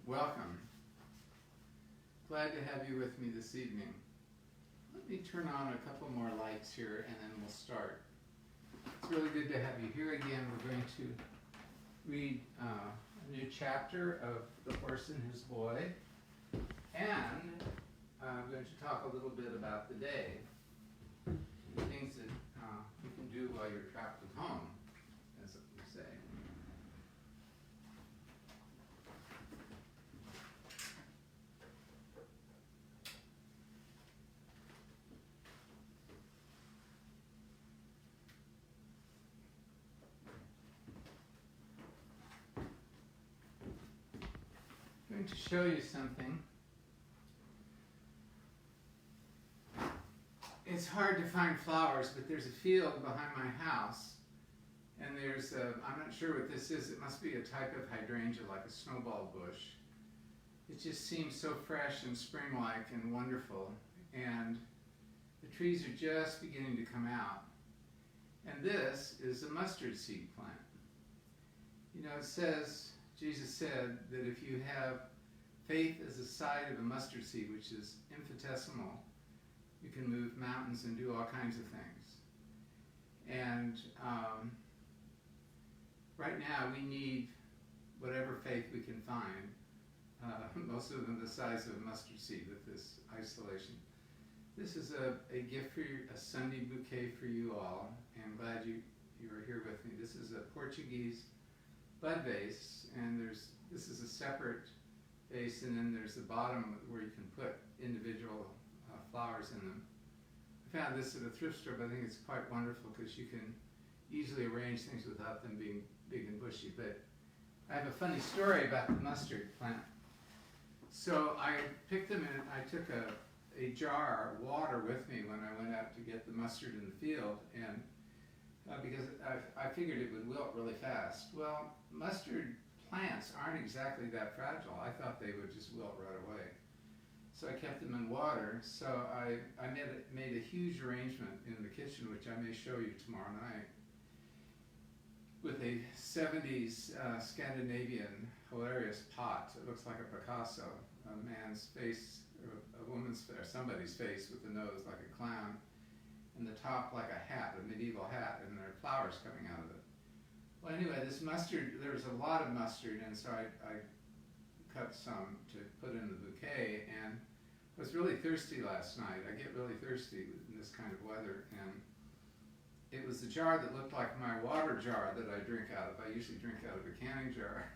Welcome. Glad to have you with me this evening. Let me turn on a couple more lights here and then we'll start. It's really good to have you here again. We're going to read a new chapter of The Horse and His Boy, and I'm going to talk a little bit about the day, things that you can do while you're trapped at home, as we say. I'm going to show you something. It's hard to find flowers, but there's a field behind my house, and there's I'm not sure what this is. It must be a type of hydrangea, like a snowball bush. It just seems so fresh and spring-like and wonderful, and the trees are just beginning to come out. And this is a mustard seed plant. You know, it says, Jesus said that if you have faith as the size of a mustard seed, which is infinitesimal, you can move mountains and do all kinds of things. And right now we need whatever faith we can find, most of them the size of a mustard seed with this isolation. This is a gift for you, a Sunday bouquet for you all. I'm glad you are here with me. This is a Portuguese bud vase, and this is a separate vase, and then there's the bottom where you can put individual flowers in them. I found this at a thrift store, but I think it's quite wonderful because you can easily arrange things without them being big and bushy. But I have a funny story about the mustard plant. So I picked them, and I took a jar of water with me when I went out to get the mustard in the field, and because I figured it would wilt really fast. Well, mustard plants aren't exactly that fragile. I thought they would just wilt right away. So I kept them in water. So I made a huge arrangement in the kitchen, which I may show you tomorrow night, with a 70s Scandinavian hilarious pot. It looks like a Picasso, a man's face, or a woman's face, or somebody's face with the nose like a clown, and the top like a hat, a medieval hat, and there are flowers coming out of it. Well, anyway, this mustard, there was a lot of mustard, and so I cut some to put in the bouquet, and I was really thirsty last night. I get really thirsty in this kind of weather, and it was the jar that looked like my water jar that I drink out of. I usually drink out of a canning jar.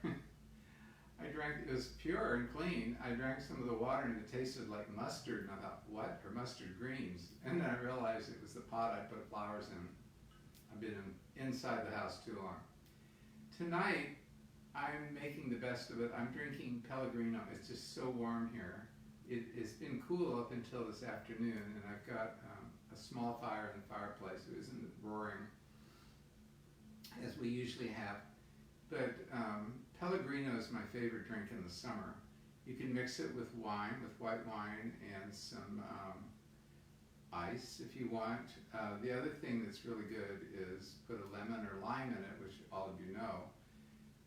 It was pure and clean. I drank some of the water and it tasted like mustard, and I thought, what? Or mustard greens? And then I realized it was the pot I put flowers in. I've been inside the house too long. Tonight, I'm making the best of it. I'm drinking Pellegrino. It's just so warm here. It's been cool up until this afternoon, and I've got a small fire in the fireplace. It isn't roaring as we usually have. But Pellegrino is my favorite drink in the summer. You can mix it with wine, with white wine, and some ice if you want. The other thing that's really good is put a lemon or lime in it, which all of you know.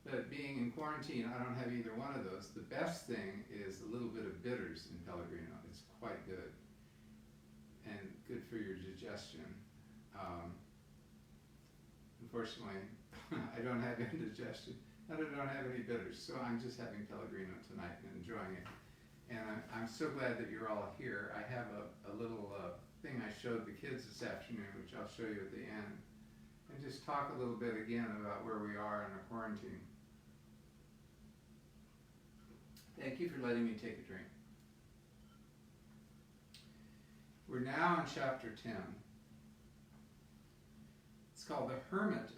But being in quarantine, I don't have either one of those. The best thing is a little bit of bitters in Pellegrino. It's quite good and good for your digestion. Unfortunately, I don't have indigestion, and I don't have any bitters, so I'm just having Pellegrino tonight and enjoying it. And I'm so glad that you're all here. I have a little thing I showed the kids this afternoon, which I'll show you at the end, and just talk a little bit again about where we are in our quarantine. Thank you for letting me take a drink. We're now in chapter 10. It's called The Hermit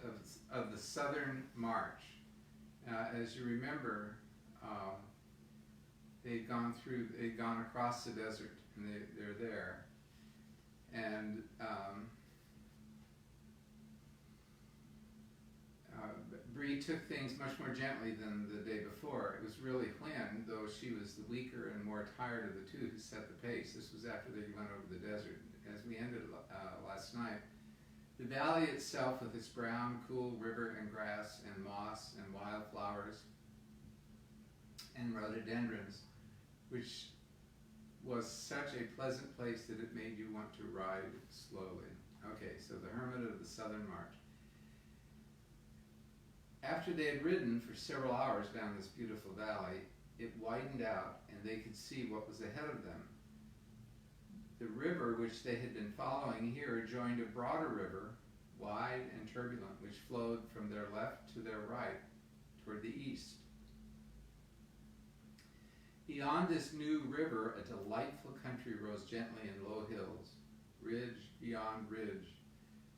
of the Southern March. As you remember, they'd gone across the desert, and they're there. And Bree took things much more gently than the day before. It was really Hwin, though she was the weaker and more tired of the two, who set the pace. This was after they went over the desert. As we ended last night, the valley itself, with its brown, cool river and grass and moss and wildflowers and rhododendrons, which was such a pleasant place that it made you want to ride slowly. Okay, so the Hermit of the Southern March. After they had ridden for several hours down this beautiful valley, it widened out and they could see what was ahead of them. The river which they had been following here joined a broader river, wide and turbulent, which flowed from their left to their right toward the east. Beyond this new river, a delightful country rose gently in low hills, ridge beyond ridge,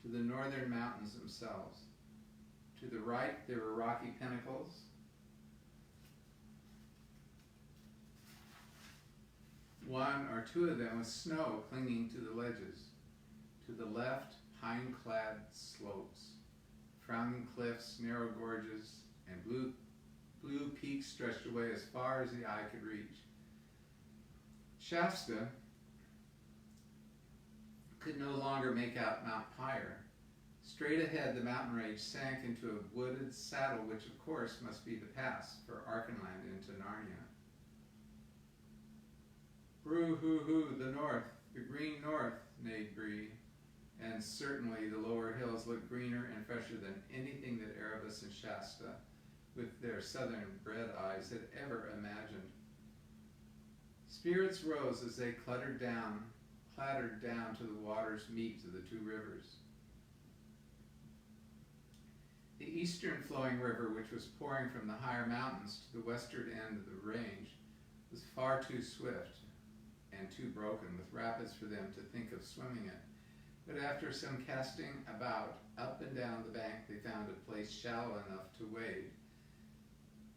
to the northern mountains themselves. To the right, there were rocky pinnacles, one or two of them with snow clinging to the ledges. To the left, pine-clad slopes, frowning cliffs, narrow gorges, and blue peaks stretched away as far as the eye could reach. Shasta could no longer make out Mount Pyre. Straight ahead, the mountain range sank into a wooded saddle, which of course must be the pass for Archenland into Narnia. Broo-hoo-hoo, the north, the green north, neighed Bree, and certainly the lower hills looked greener and fresher than anything that Erebus and Shasta, with their southern bred eyes, had ever imagined. Spirits rose as they clattered down to the water's meet of the two rivers. The eastern flowing river, which was pouring from the higher mountains to the western end of the range, was far too swift and too broken, with rapids for them to think of swimming it. But after some casting about, up and down the bank, they found a place shallow enough to wade.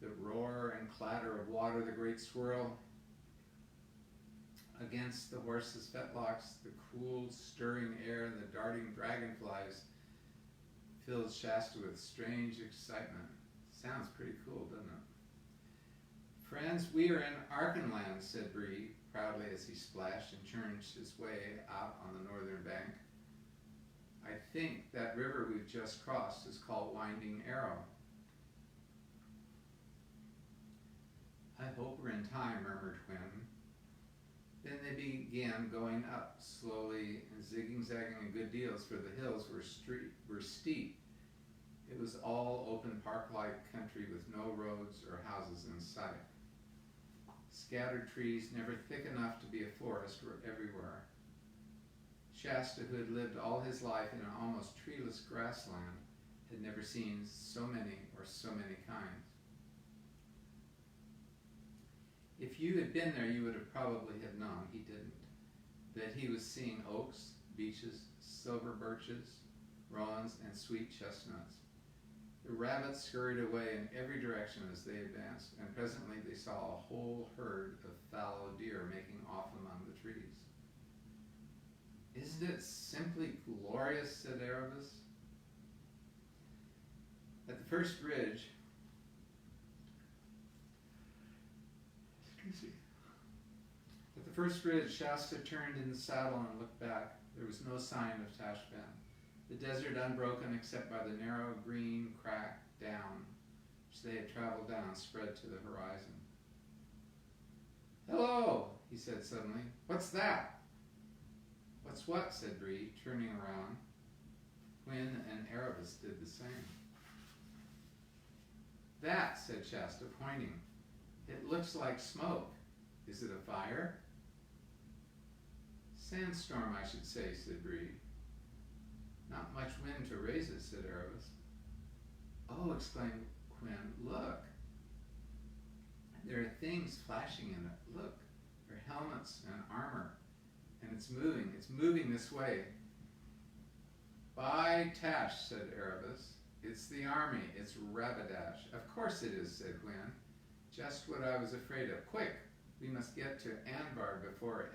The roar and clatter of water, the great swirl against the horses' fetlocks, the cool, stirring air, and the darting dragonflies filled Shasta with strange excitement. Sounds pretty cool, doesn't it? Friends, we are in Archenland, said Bree proudly as he splashed and churned his way out on the northern bank. I think that river we've just crossed is called Winding Arrow. I hope we're in time, murmured Quinn. Then they began going up, slowly and zigging-zagging a good deal, for the hills were steep. It was all open park-like country with no roads or houses in sight. Scattered trees, never thick enough to be a forest, were everywhere. Shasta, who had lived all his life in an almost treeless grassland, had never seen so many or so many kinds. If you had been there, you would have probably have known, he didn't, that he was seeing oaks, beeches, silver birches, rowans, and sweet chestnuts. The rabbits scurried away in every direction as they advanced, and presently they saw a whole herd of fallow deer making off among the trees. Isn't it simply glorious, said Erebus. At the first ridge, Shasta turned in the saddle and looked back. There was no sign of Tashbaan. The desert unbroken except by the narrow green crack down which they had traveled down spread to the horizon. Hello, he said suddenly. What's that? What's what? Said Bree, turning around. Quinn and Erebus did the same. That, said Shasta, pointing. It looks like smoke. Is it a fire? Sandstorm, I should say, said Bree. Not much wind to raise it, said Erebus. Oh, exclaimed Quinn, look. There are things flashing in it. Look, there are helmets and armor. And it's moving this way. By Tash, said Erebus. It's the army, it's Rabadash. Of course it is, said Quinn. Just what I was afraid of. Quick, we must get to Anbar before it.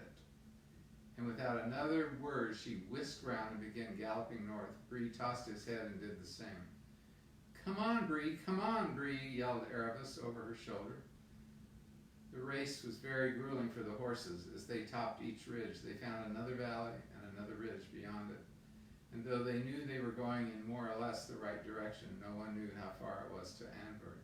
And without another word, she whisked round and began galloping north. Bree tossed his head and did the same. Come on, Bree, yelled Erebus over her shoulder. The race was very grueling for the horses. As they topped each ridge, they found another valley and another ridge beyond it. And though they knew they were going in more or less the right direction, no one knew how far it was to Anbar.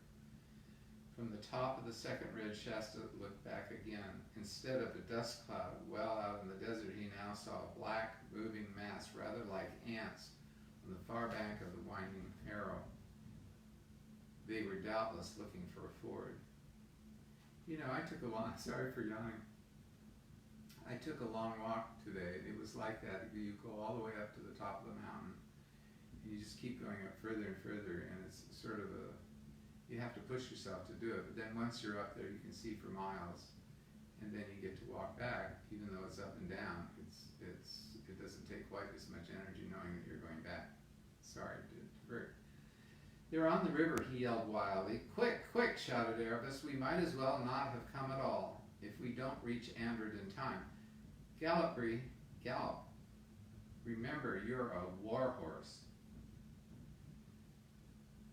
From the top of the second ridge, Shasta looked back again. Instead of a dust cloud well out in the desert, he now saw a black, moving mass, rather like ants, on the far bank of the winding arrow. They were doubtless looking for a ford. You know, sorry for yawning. I took a long walk today. It was like that. You go all the way up to the top of the mountain, and you just keep going up further and further, and it's sort of you have to push yourself to do it, but then once you're up there, you can see for miles, and then you get to walk back, even though it's up and down. It doesn't take quite as much energy knowing that you're going back. Sorry to divert. They're on the river, he yelled wildly. Quick, quick, shouted Erebus. We might as well not have come at all, if we don't reach Andred in time. Gallop, Bree, gallop. Remember, you're a war horse.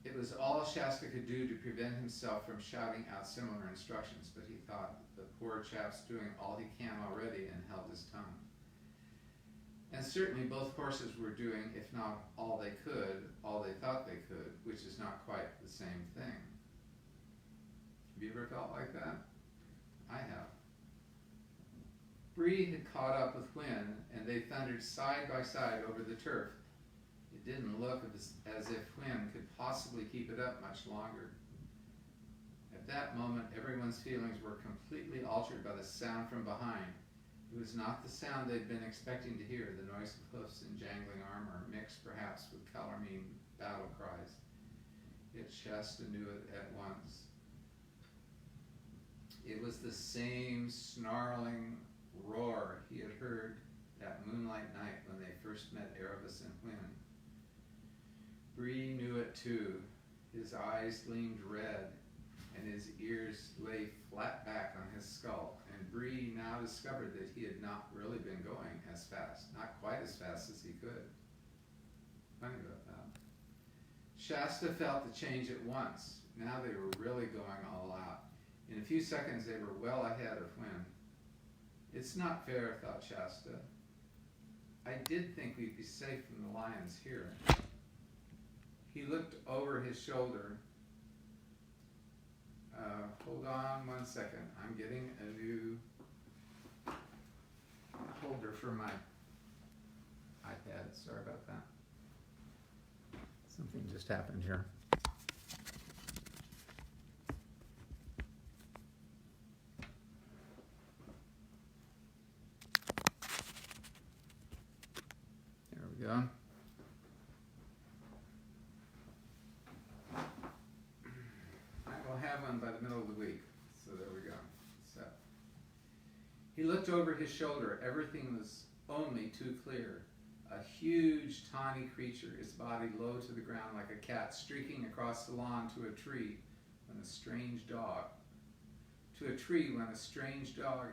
It was all Shasta could do to prevent himself from shouting out similar instructions, but he thought the poor chap's doing all he can already and held his tongue. And certainly both horses were doing, if not all they could, all they thought they could, which is not quite the same thing. Have you ever felt like that? I have. Bree had caught up with Wynne, and they thundered side by side over the turf. It didn't look as if Wynne could possibly keep it up much longer. At that moment, everyone's feelings were completely altered by the sound from behind. It was not the sound they'd been expecting to hear, the noise of hoofs and jangling armor, mixed perhaps with Calormene battle cries. Yet Shasta knew it at once. It was the same snarling roar he had heard that moonlight night when they first met Erebus and Wynne. Bree knew it too. His eyes gleamed red, and his ears lay flat back on his skull, and Bree now discovered that he had not really been going as fast, not quite as fast as he could. Funny about that. Shasta felt the change at once. Now they were really going all out. In a few seconds they were well ahead of Wynne. It's not fair, thought Shasta. I did think we'd be safe from the lions here. He looked over his shoulder. Hold on 1 second. I'm getting a new holder for my iPad. Sorry about that. Something just happened here. There we go. Have one by the middle of the week. So there we go. So he looked over his shoulder. Everything was only too clear. A huge tawny creature, its body low to the ground like a cat, streaking across the lawn to a tree when a strange dog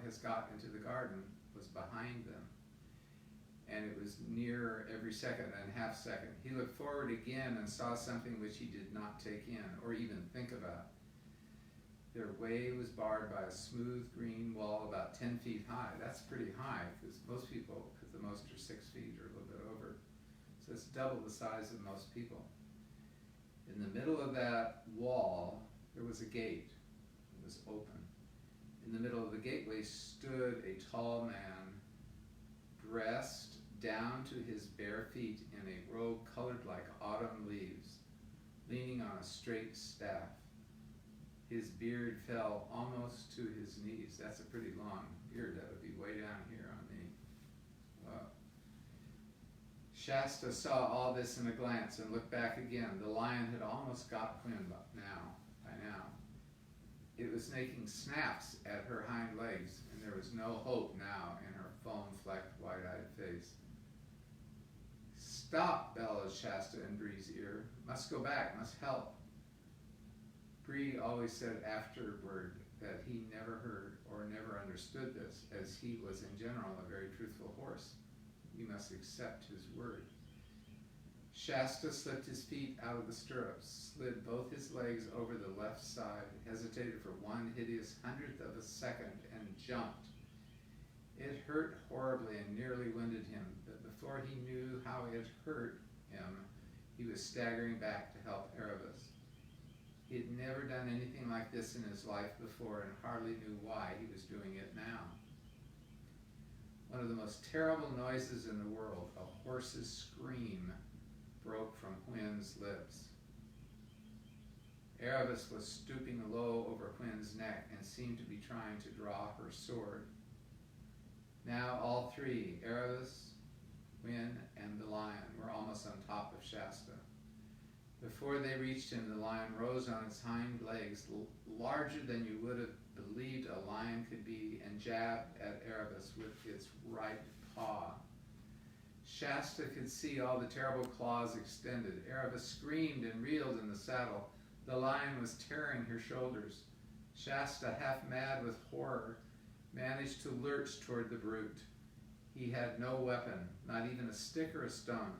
has got into the garden, was behind them. And it was nearer every second and half second. He looked forward again and saw something which he did not take in or even think about. Their way was barred by a smooth green wall about 10 feet high. That's pretty high, because most people, at the most, are 6 feet or a little bit over. So it's double the size of most people. In the middle of that wall, there was a gate. It was open. In the middle of the gateway stood a tall man, dressed down to his bare feet in a robe colored like autumn leaves, leaning on a straight staff. His beard fell almost to his knees. That's a pretty long beard. That would be way down here on me. Wow. Shasta saw all this in a glance and looked back again. The lion had almost got Wynne by now. It was making snaps at her hind legs, and there was no hope now in her foam-flecked, wide-eyed face. Stop, bellowed Shasta in Bree's ear. Must go back, must help. Bree always said afterward that he never heard or never understood this, as he was in general a very truthful horse. You must accept his word. Shasta slipped his feet out of the stirrups, slid both his legs over the left side, hesitated for one hideous hundredth of a second, and jumped. It hurt horribly and nearly winded him, but before he knew how it hurt him, he was staggering back to help Erebus. He had never done anything like this in his life before and hardly knew why he was doing it now. One of the most terrible noises in the world, a horse's scream, broke from Hwin's lips. Erebus was stooping low over Hwin's neck and seemed to be trying to draw her sword. Now all three, Erebus, Hwin, and the lion, were almost on top of Shasta. Before they reached him, the lion rose on its hind legs, larger than you would have believed a lion could be, and jabbed at Erebus with its right paw. Shasta could see all the terrible claws extended. Erebus screamed and reeled in the saddle. The lion was tearing her shoulders. Shasta, half mad with horror, managed to lurch toward the brute. He had no weapon, not even a stick or a stone.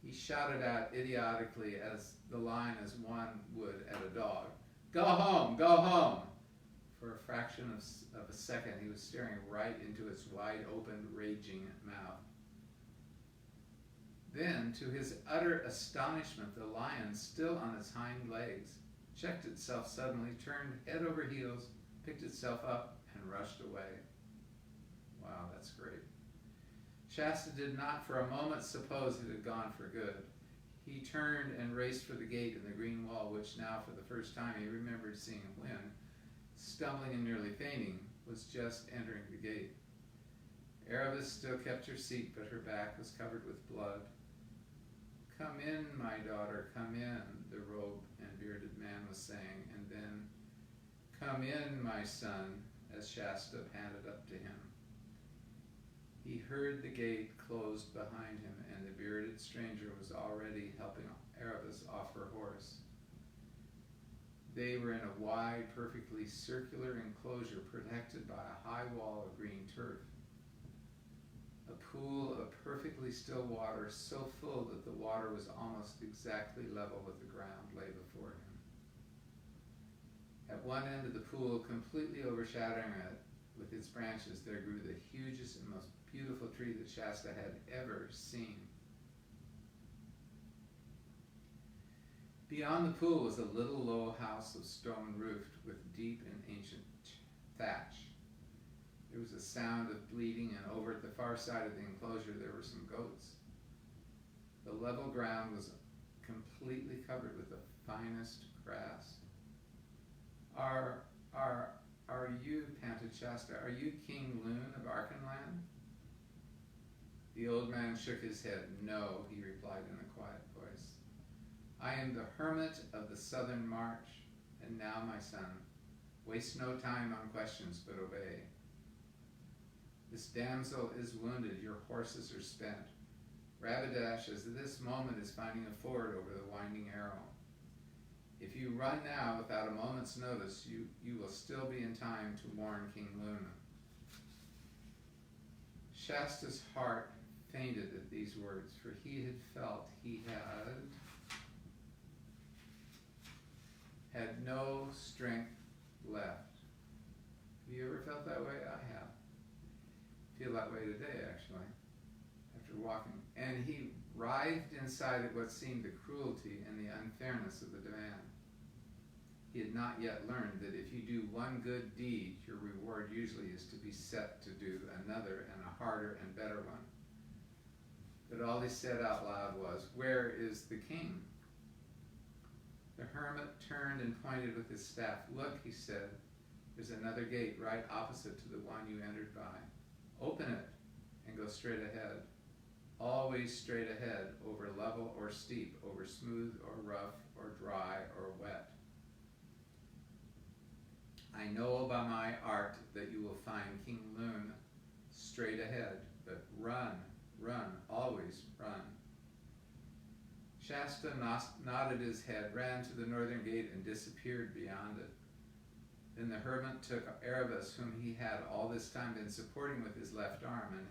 He shouted out idiotically as the lion as one would at a dog. Go home! Go home! For a fraction of a second, he was staring right into its wide-open, raging mouth. Then, to his utter astonishment, the lion, still on its hind legs, checked itself suddenly, turned head over heels, picked itself up, and rushed away. Wow, that's great. Shasta did not for a moment suppose it had gone for good. He turned and raced for the gate in the green wall, which now, for the first time, he remembered seeing Hwin, stumbling and nearly fainting, was just entering the gate. Erebus still kept her seat, but her back was covered with blood. Come in, my daughter, come in, the robed and bearded man was saying, and then, come in, my son, as Shasta panted up to him. He heard the gate closed behind him, and the bearded stranger was already helping Erebus off her horse. They were in a wide, perfectly circular enclosure protected by a high wall of green turf. A pool of perfectly still water, so full that the water was almost exactly level with the ground, lay before him. At one end of the pool, completely overshadowing it with its branches, there grew the hugest and most beautiful tree that Shasta had ever seen. Beyond the pool was a little low house of stone roofed with deep and ancient thatch. There was a sound of bleating, and over at the far side of the enclosure there were some goats. The level ground was completely covered with the finest grass. Are you, panted Shasta, are you King Lune of Archenland? The old man shook his head. No, he replied in a quiet voice. I am the hermit of the southern march, and now, my son, waste no time on questions, but obey. This damsel is wounded, your horses are spent. Rabidash, as this moment, is finding a ford over the winding arrow. If you run now without a moment's notice, you will still be in time to warn King Lune. Shasta's heart fainted at these words, for he had felt he had no strength left. Have you ever felt that way? I have. Feel that way today, actually, after walking. And he writhed inside at what seemed the cruelty and the unfairness of the demand. He had not yet learned that if you do one good deed, your reward usually is to be set to do another and a harder and better one. But all he said out loud was, "Where is the king?" The hermit turned and pointed with his staff. "Look," he said, "there's another gate right opposite to the one you entered by. Open it and go straight ahead. Always straight ahead, over level or steep, over smooth or rough, or dry or wet. I know by my art that you will find King Lune straight ahead, but run, run, always run." Shasta nodded his head, ran to the northern gate, and disappeared beyond it. Then the hermit took Erebus, whom he had all this time been supporting with his left arm, and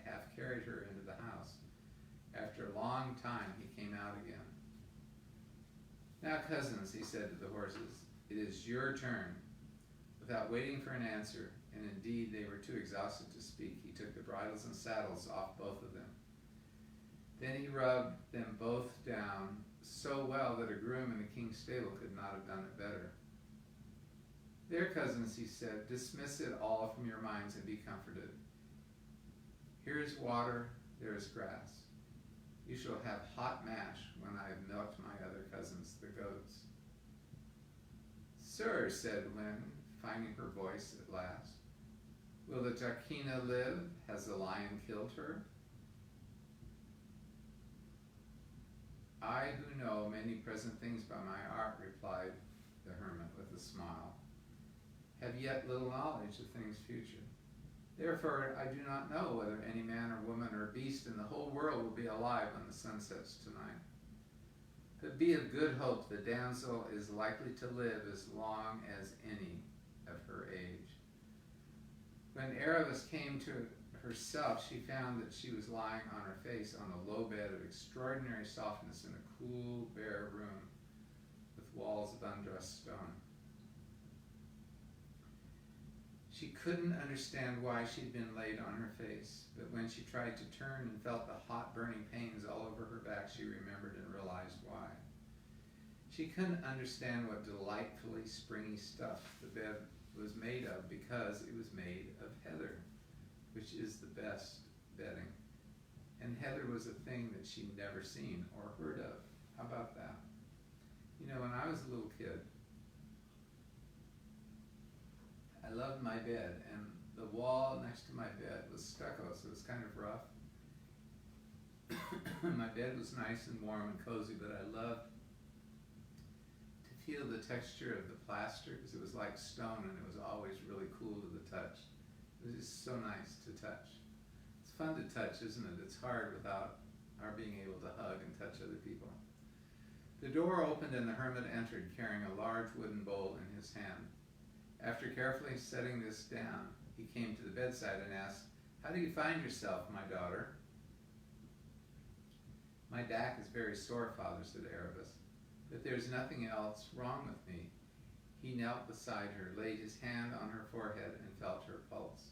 half carried her into the house. After a long time, he came out again. "Now, cousins," he said to the horses, "it is your turn." Without waiting for an answer, and indeed they were too exhausted to speak, he took the bridles and saddles off both of them. Then he rubbed them both down so well that a groom in the king's stable could not have done it better. There, cousins, he said, dismiss it all from your minds and be comforted. Here is water, there is grass. You shall have hot mash when I have milked my other cousins, the goats. Sir, said Lynn, finding her voice at last, will the Tarquina live? Has the lion killed her? I who know many present things by my art, replied the hermit with a smile, have yet little knowledge of things future. Therefore I do not know whether any man or woman or beast in the whole world will be alive when the sun sets tonight. But be of good hope, the damsel is likely to live as long as any of her age. When Erebus came to herself, she found that she was lying on her face on a low bed of extraordinary softness in a cool, bare room with walls of undressed stone. She couldn't understand why she'd been laid on her face, but when she tried to turn and felt the hot, burning pains all over her back, she remembered and realized why. She couldn't understand what delightfully springy stuff the bed was made of because it was made of heather, which is the best bedding. And heather was a thing that she'd never seen or heard of. How about that? You know, when I was a little kid, I loved my bed, and the wall next to my bed was stucco, so it was kind of rough. My bed was nice and warm and cozy, but I loved to feel the texture of the plaster because it was like stone and it was always really cool to the touch. It was just so nice to touch. It's fun to touch, isn't it? It's hard without our being able to hug and touch other people. The door opened and the hermit entered carrying a large wooden bowl in his hand. After carefully setting this down, he came to the bedside and asked, how do you find yourself, my daughter? My back is very sore, father, said Erebus, but there's nothing else wrong with me. He knelt beside her, laid his hand on her forehead, and felt her pulse.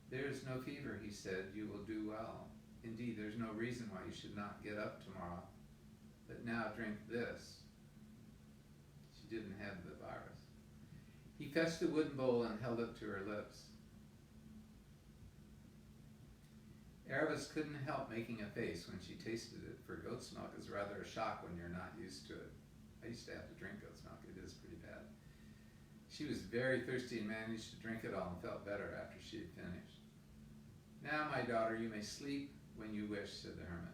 There is no fever, he said. You will do well. Indeed, there's no reason why you should not get up tomorrow. But now drink this. She didn't have the virus. He fetched a wooden bowl and held it to her lips. Erebus couldn't help making a face when she tasted it, for goat's milk is rather a shock when you're not used to it. I used to have to drink goat's milk. It is pretty bad. She was very thirsty and managed to drink it all and felt better after she had finished. Now, my daughter, you may sleep when you wish, said the hermit.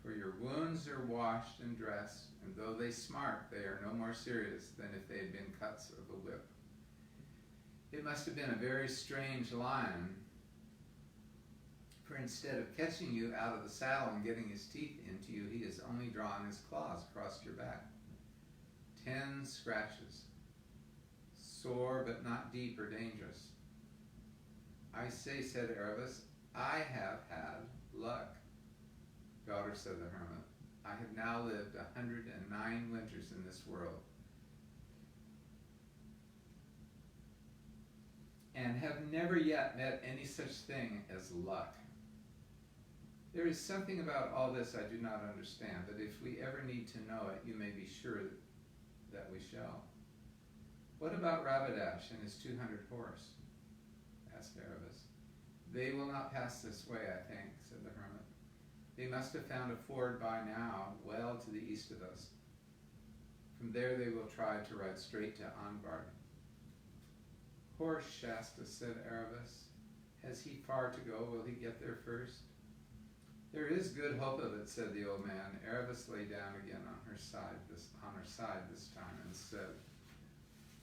For your wounds are washed and dressed, and though they smart, they are no more serious than if they had been cuts of a whip. It must have been a very strange lion, for instead of catching you out of the saddle and getting his teeth into you, he has only drawn his claws across your back. 10 scratches, sore but not deep or dangerous. I say, said Erebus, I have had luck. Daughter, said the hermit, I have now lived 109 winters in this world, and have never yet met any such thing as luck. There is something about all this I do not understand, but if we ever need to know it, you may be sure that we shall. What about Rabadash and his 200 horse? Asked Erebus. They will not pass this way, I think, said the hermit. They must have found a ford by now, well to the east of us. From there they will try to ride straight to Anbard. Horse, Shasta, said Erebus. Has he far to go? Will he get there first? There is good hope of it, said the old man. Erebus lay down again on her side this time and said,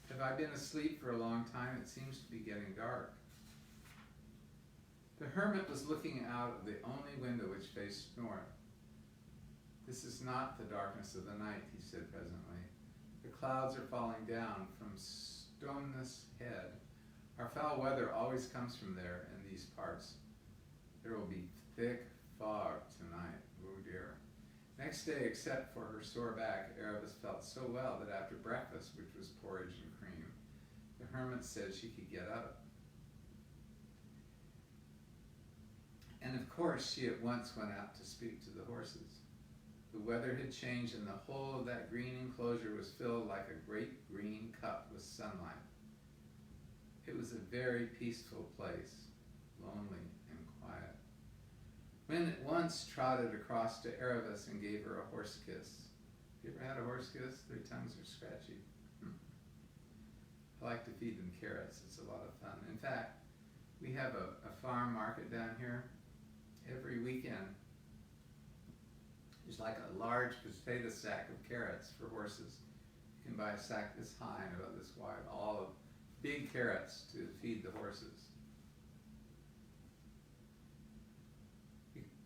have I been asleep for a long time? It seems to be getting dark. The hermit was looking out of the only window which faced north. This is not the darkness of the night, he said presently. The clouds are falling down from Stoneness Head. Our foul weather always comes from there in these parts. There will be thick fog tonight. Oh dear. Next day, except for her sore back, Erebus felt so well that after breakfast, which was porridge and cream, the hermit said she could get up. And of course, she at once went out to speak to the horses. The weather had changed, and the whole of that green enclosure was filled like a great green cup with sunlight. It was a very peaceful place, lonely and quiet. Wynn at once trotted across to Erebus and gave her a horse kiss. You ever had a horse kiss? Their tongues are scratchy. I like to feed them carrots. It's a lot of fun. In fact, we have a farm market down here every weekend. There's like a large potato sack of carrots for horses. You can buy a sack this high and about this wide, all of big carrots to feed the horses.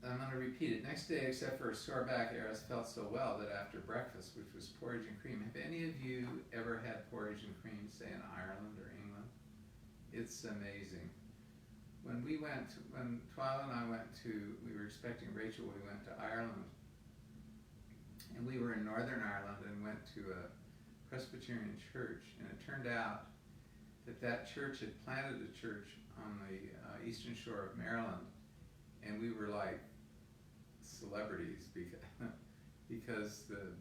I'm going to repeat it. Next day, except for a sore back, Eris felt so well that after breakfast, which was porridge and cream. Have any of you ever had porridge and cream, say in Ireland or England? It's amazing. When Twyla and I we were expecting Rachel, we went to Ireland. And we were in Northern Ireland and went to a Presbyterian church. And it turned out that church had planted a church on the eastern shore of Maryland. And we were like celebrities because the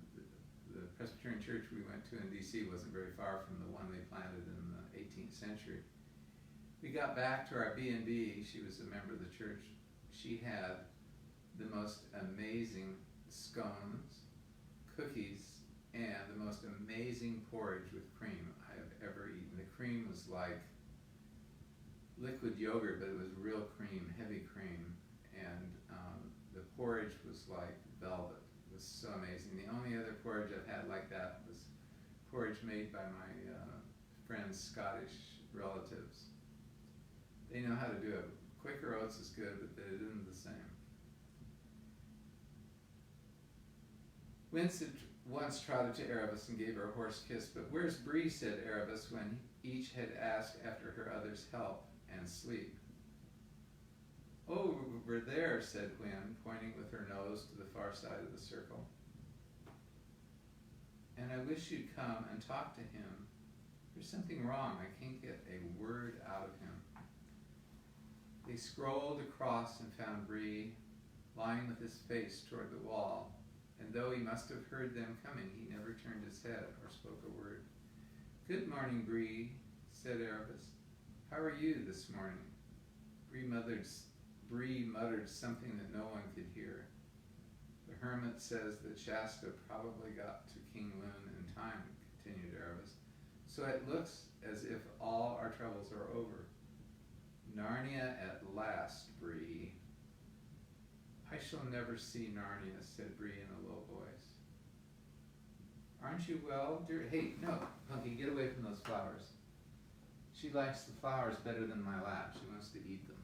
Presbyterian church we went to in D.C. wasn't very far from the one they planted in the 18th century. We got back to our B&B. She was a member of the church. She had the most amazing scones, cookies, and the most amazing porridge with cream I have ever eaten. The cream was like liquid yogurt, but it was real cream, heavy cream. And the porridge was like velvet. It was so amazing. The only other porridge I've had like that was porridge made by my friend's Scottish relatives. They know how to do it. Quaker Oats is good, but it isn't the same. Winston once trotted to Erebus and gave her a horse kiss. But where's Bree, said Erebus, when each had asked after her other's help and sleep. Oh, we're there, said Wynn, pointing with her nose to the far side of the circle. And I wish you'd come and talk to him. There's something wrong. I can't get a word out of him. They scrolled across and found Bree lying with his face toward the wall, and though he must have heard them coming, he never turned his head or spoke a word. Good morning, Bree, said Erebus. How are you this morning? Bree muttered something that no one could hear. The hermit says that Shasta probably got to King Loon in time, continued Erebus. So it looks as if all our troubles are over. Narnia at last, Bree. I shall never see Narnia, said Bree in a low voice. Aren't you well, dear? Hey, no, Punky, get away from those flowers. She likes the flowers better than my lap. She wants to eat them.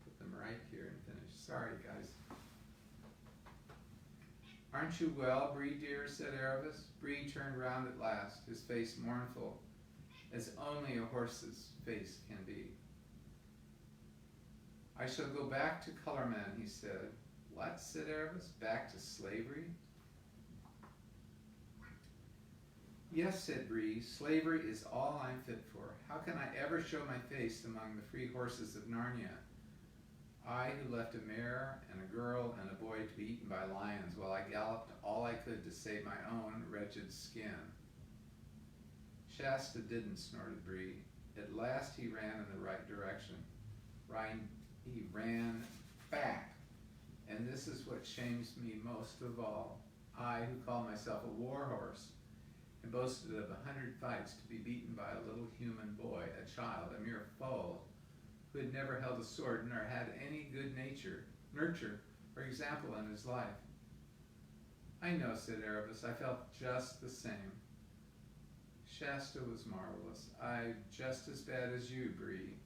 Put them right here and finish. Sorry, guys. Aren't you well, Bree, dear, said Erebus. Bree turned round at last, his face mournful, as only a horse's face can be. I shall go back to Colorman, he said. What, said Erebus, back to slavery? Yes, said Bree, slavery is all I'm fit for. How can I ever show my face among the free horses of Narnia? I who left a mare and a girl and a boy to be eaten by lions while I galloped all I could to save my own wretched skin. Shasta didn't, snorted Bree. At last he ran in the right direction. He ran back. And this is what shames me most of all. I, who call myself a war horse, and boasted of 100 fights to be beaten by a little human boy, a child, a mere foal, who had never held a sword nor had any good nurture, or example in his life. I know, said Erebus, I felt just the same. Shasta was marvelous. Just as bad as you, Bree.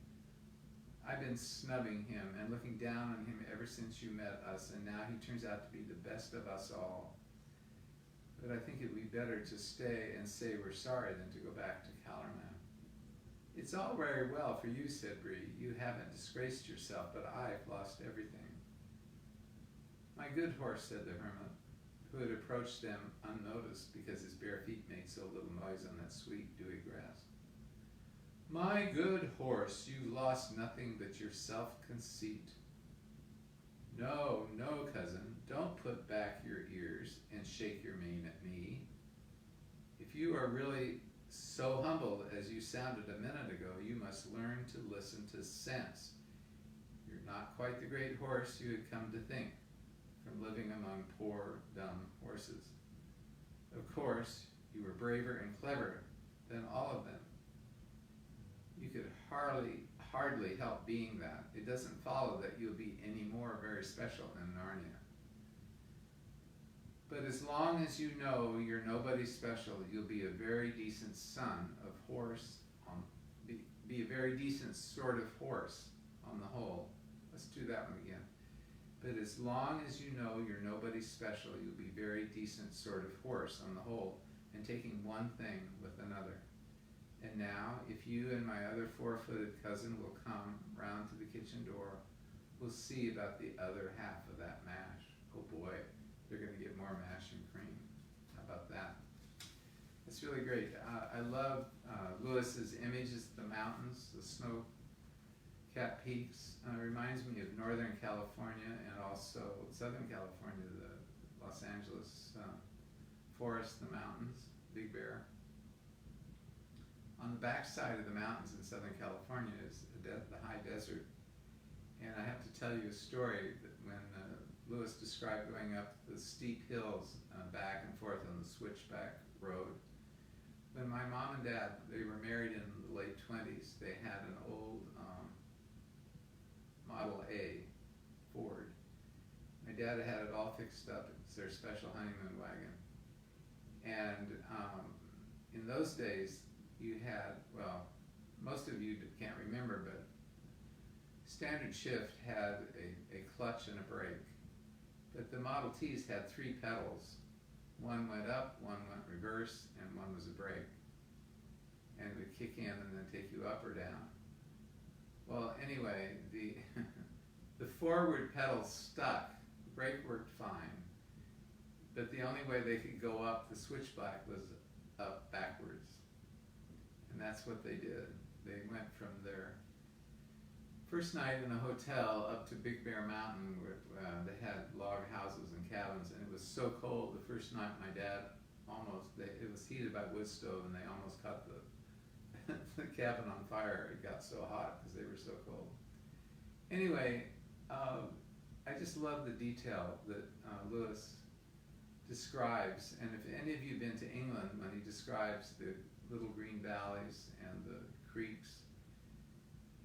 I've been snubbing him and looking down on him ever since you met us, and now he turns out to be the best of us all. But I think it'd be better to stay and say we're sorry than to go back to Calorman. It's all very well for you, said Bree. You haven't disgraced yourself, but I've lost everything. My good horse, said the hermit, who had approached them unnoticed because his bare feet made so little noise on that sweet, dewy grass. My good horse, you lost nothing but your self-conceit. No, no, cousin, don't put back your ears and shake your mane at me. If you are really so humble as you sounded a minute ago, you must learn to listen to sense. You're not quite the great horse you had come to think, from living among poor, dumb horses. Of course, you were braver and cleverer than all of them. You could hardly help being that. It doesn't follow that you'll be any more very special in Narnia. But as long as you know you're nobody special, you'll be a very decent son of horse, be a very decent sort of horse on the whole. Let's do that one again. But as long as you know you're nobody special, you'll be very decent sort of horse on the whole, and taking one thing with another. And now, if you and my other four-footed cousin will come round to the kitchen door, we'll see about the other half of that mash. Oh boy, they're going to get more mash and cream. How about that? It's really great. I love Lewis's images of the mountains, the snow-capped peaks. It reminds me of Northern California and also Southern California, the Los Angeles forest, the mountains, Big Bear. On the backside of the mountains in Southern California is the high desert. And I have to tell you a story that when Lewis described going up the steep hills back and forth on the switchback road. When my mom and dad, they were married in the late 20s, they had an old Model A Ford. My dad had it all fixed up. It's their special honeymoon wagon. And in those days, you had, well, most of you can't remember, but standard shift had a clutch and a brake. But the Model Ts had 3 pedals. One went up, one went reverse, and one was a brake. And it would kick in and then take you up or down. Well, anyway, the forward pedals stuck. The brake worked fine. But the only way they could go up the switchback was up backwards. And that's what they did. They went from their first night in a hotel up to Big Bear Mountain, where they had log houses and cabins, and it was so cold the first night my dad it was heated by wood stove, and they almost caught the cabin on fire. It got so hot because they were so cold. Anyway, I just love the detail that Lewis describes, and if any of you have been to England, when he describes the little green valleys and the creeks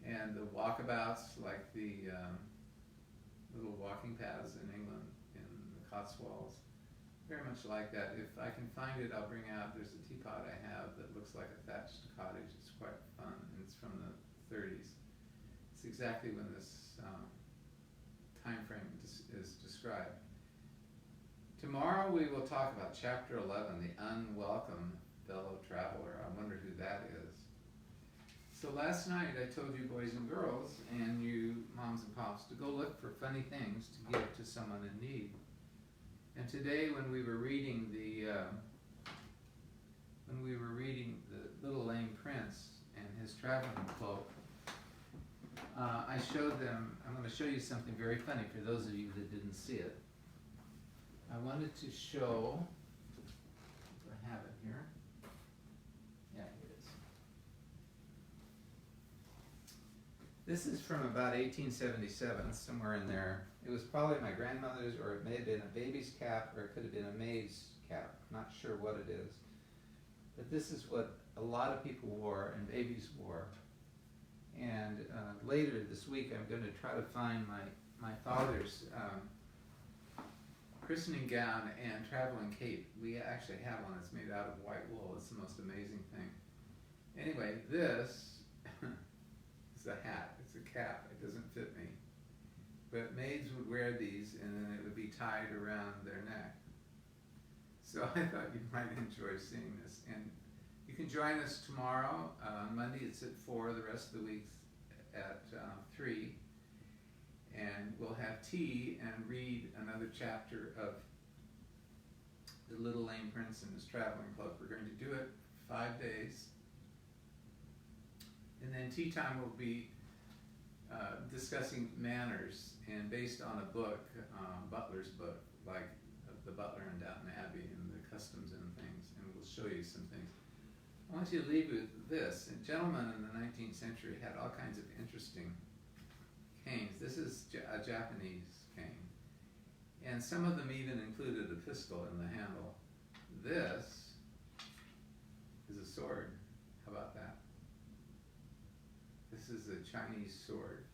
and the walkabouts, like the little walking paths in England, in the Cotswolds, very much like that. If I can find it, I'll bring out, there's a teapot I have that looks like a thatched cottage. It's quite fun, and it's from the 30s. It's exactly when this time frame is described. Tomorrow we will talk about chapter 11, the unwelcome fellow traveler. I wonder who that is. So last night I told you boys and girls, and you moms and pops, to go look for funny things to give to someone in need. And today, when we were reading the Little Lame Prince and his traveling cloak, I showed them. I'm going to show you something very funny for those of you that didn't see it. I wanted to show. I have it here. Yeah, here it is. This is from about 1877, somewhere in there. It was probably my grandmother's, or it may have been a baby's cap, or it could have been a maid's cap. Not sure what it is. But this is what a lot of people wore and babies wore. And later this week, I'm going to try to find my father's christening gown and traveling cape. We actually have one that's made out of white wool. It's the most amazing thing. Anyway, this is a hat. It's a cap. It doesn't fit me. But maids would wear these, and then it would be tied around their neck. So I thought you might enjoy seeing this. And you can join us tomorrow. Monday it's at 4, the rest of the week's at 3. And we'll have tea and read another chapter of The Little Lame Prince and His Traveling Cloak. We're going to do it 5 days. And then tea time will be discussing manners, and based on a book, Butler's book, like the Butler in Downton Abbey and the customs and things, and we'll show you some things. I want you to leave with this. And gentlemen in the 19th century had all kinds of interesting canes. This is a Japanese cane, and some of them even included a pistol in the handle. This is a sword. How about that? This is a Chinese sword.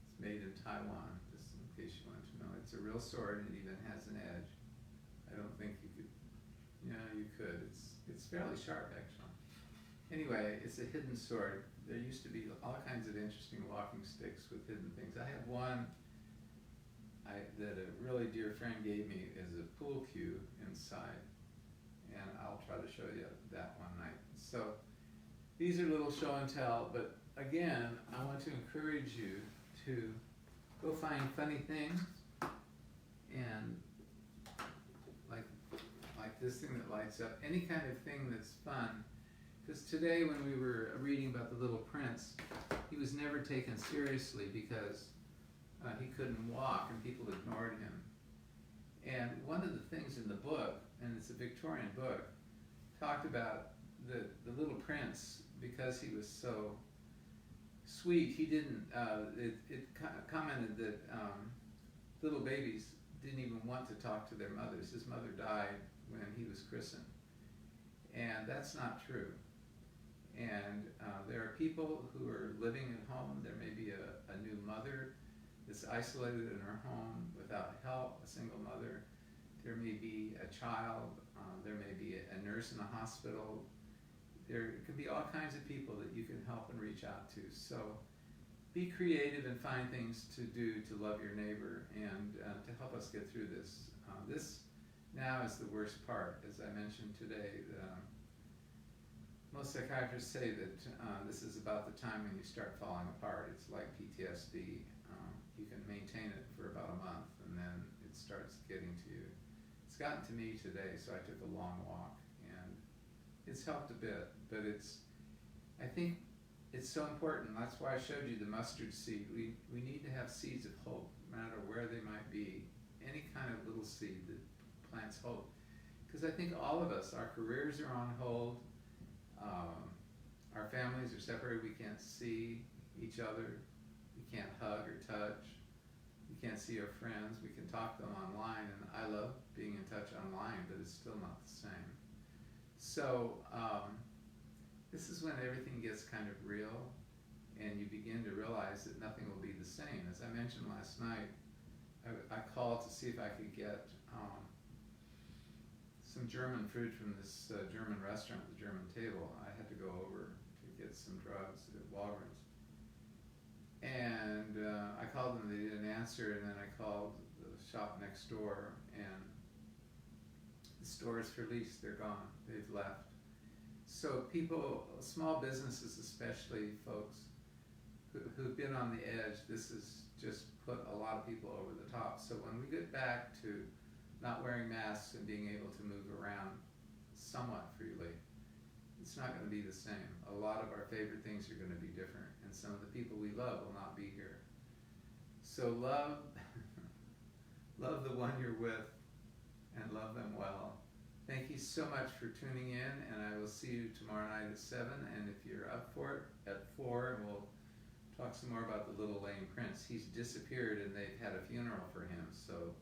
It's made in Taiwan, just in case you want to know. It's a real sword, and it even has an edge. I don't think you could, you could. It's fairly sharp, actually. Anyway, it's a hidden sword. There used to be all kinds of interesting walking sticks with hidden things. I have one that a really dear friend gave me as a pool cue inside, and I'll try to show you that one night. So these are little show and tell, but again, I want to encourage you to go find funny things, and like this thing that lights up, any kind of thing that's fun. Because today when we were reading about the Little Prince, he was never taken seriously because he couldn't walk and people ignored him. And one of the things in the book, and it's a Victorian book, talked about the Little Prince, because he was so sweet, he didn't, it commented that little babies didn't even want to talk to their mothers. His mother died when he was christened. And that's not true. And there are people who are living at home. There may be a new mother that's isolated in her home without help, a single mother. There may be a child. There may be a nurse in the hospital. There could be all kinds of people that you can help and reach out to. So be creative and find things to do to love your neighbor and to help us get through this. This now is the worst part. As I mentioned today, most psychiatrists say that this is about the time when you start falling apart. It's like PTSD. You can maintain it for about a month, and then it starts getting to you. It's gotten to me today, so I took a long walk, and it's helped a bit, but I think it's so important. That's why I showed you the mustard seed. We need to have seeds of hope, no matter where they might be. Any kind of little seed that plants hope. Because I think all of us, our careers are on hold, our families are separated, we can't see each other, we can't hug or touch, we can't see our friends, we can talk to them online, and I love being in touch online, but it's still not the same. So this is when everything gets kind of real, and you begin to realize that nothing will be the same. As I mentioned last night, I called to see if I could get some German food from this German restaurant with a German table. I had to go over to get some drugs at Walgreens. And I called them, they didn't answer, and then I called the shop next door, and the store is for lease, they're gone, they've left. So people, small businesses especially, folks, who've been on the edge, this has just put a lot of people over the top. So when we get back to not wearing masks and being able to move around somewhat freely, it's not going to be the same. A lot of our favorite things are going to be different, and some of the people we love will not be here. So love the one you're with, and love them well. Thank you so much for tuning in, and I will see you tomorrow night at 7, and if you're up for it, at 4, we'll talk some more about the little lame prince. He's disappeared, and they've had a funeral for him, so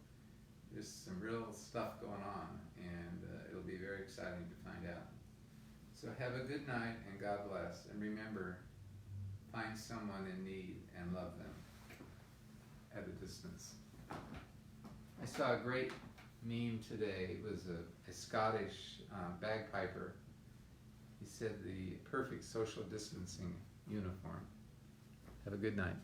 there's some real stuff going on, and it'll be very exciting to find out. So have a good night, and God bless. And remember, find someone in need and love them at a distance. I saw a great meme today. It was a Scottish bagpiper. He said the perfect social distancing uniform. Have a good night.